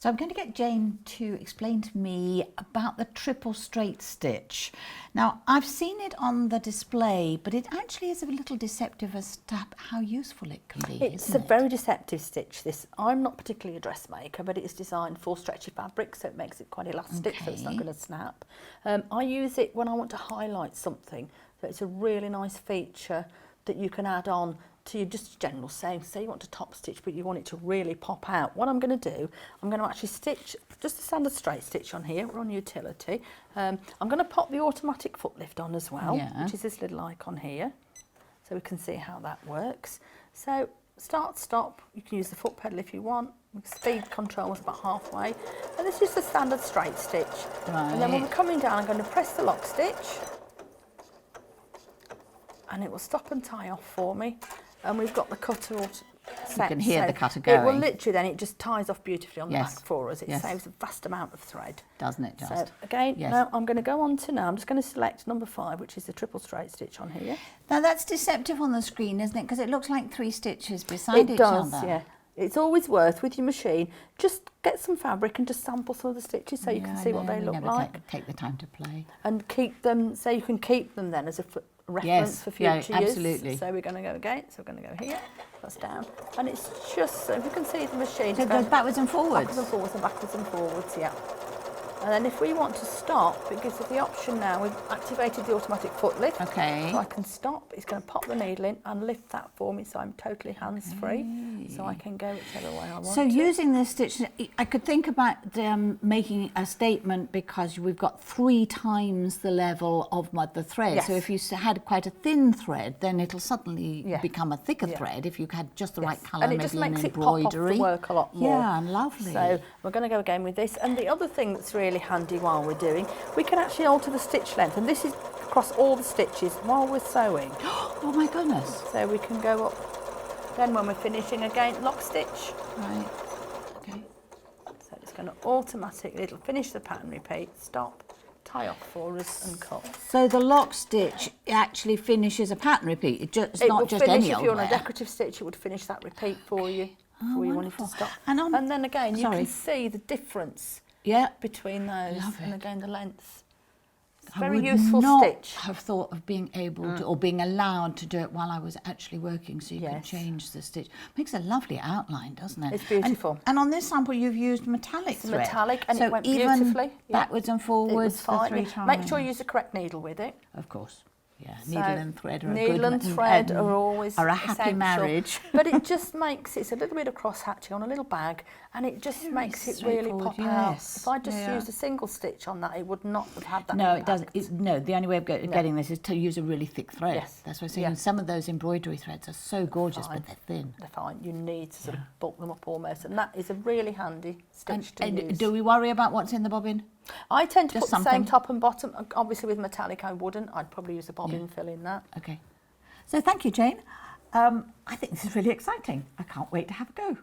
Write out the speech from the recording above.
So I'm going to get Jayne to explain to me about the triple straight stitch. Now, I've seen it on the display, but it actually is a little deceptive as to how useful it can be. It's a very deceptive stitch, this. I'm not particularly a dressmaker, but it is designed for stretchy fabric, so it makes it quite elastic, so it's not going to snap. I use it when I want to highlight something, so it's a really nice feature that you can add on to your just general sewing. Say you want to top stitch, but you want it to really pop out. What I'm going to do, I'm going to actually stitch just a standard straight stitch on here. We're on utility. I'm going to pop the automatic foot lift on as well, which is this little icon here, so we can see how that works. So start, stop. You can use the foot pedal if you want. Speed control was about halfway, and this is the standard straight stitch. And then when we're coming down, I'm going to press the lock stitch, and it will stop and tie off for me. And we've got the cutter all set. You can hear the cutter going. It will literally then, it just ties off beautifully on the back for us. It saves a vast amount of thread. Doesn't it just? So again, now I'm going to go on to I'm just going to select number 5, which is the triple straight stitch on here. Now that's deceptive on the screen, isn't it? Because it looks like 3 stitches beside each other. It does, yeah. It's always worth, with your machine, just get some fabric and just sample some of the stitches so you can see what they look like. Take the time to play. And keep them, so you can keep them then as a reference for future use. Absolutely. So we're going to go again, so we're going to go here, that's down. And it's just, so if you can see the machine. So it goes backwards and forwards? Backwards and forwards and backwards and forwards, yeah. And then if we want to stop, it gives us the option now. We've activated the automatic foot lift. Okay. So I can stop. It's going to pop the needle in and lift that for me, so I'm totally hands-free. So I can go whichever way I want So using this stitch, I could think about making a statement, because we've got 3 times the level of the thread. Yes. So if you had quite a thin thread, then it'll suddenly become a thicker thread if you had just the right colour, and it maybe just an makes it pop off embroidery. the work a lot more. Yeah, lovely. So we're going to go again with this. And the other thing that's really handy while we're doing, we can actually alter the stitch length, and this is across all the stitches while we're sewing. Oh my goodness. So we can go up, then when we're finishing again, lock stitch. Right, okay. So it's going to automatically, it'll finish the pattern repeat, stop, tie off for us and cut. So the lock stitch actually finishes a pattern repeat, it's not just any old If you're on wear. a decorative stitch, it would finish that repeat for you before you wanted to stop. And then again, you can see the difference between those, and again the length. It's a very useful stitch. I have thought of being able to, or being allowed to do it while I was actually working, so you can change the stitch. Makes a lovely outline, doesn't it? It's beautiful. And on this sample, you've used metallic thread. Metallic, and so it went even beautifully. Backwards and forwards for 3 times. Make sure you use the correct needle with it. Of course. Yeah, needle and thread are needle and thread are always a happy essential. marriage. But it just makes it's a little bit of cross hatching on a little bag, and it just makes it really pop out. If I just used a single stitch on that, it would not have had that. No, impact. It doesn't. No, the only way of getting this is to use a really thick thread. Yes. That's why I'm saying some of those embroidery threads are so gorgeous, but they're thin. They're fine. You need to sort of bulk them up almost, and that is a really handy stitch to use. Do we worry about what's in the bobbin? I tend to put the same top and bottom. Obviously with metallic I wouldn't. I'd probably use a bobbin fill in that. Okay. So thank you, Jayne. I think this is really exciting. I can't wait to have a go.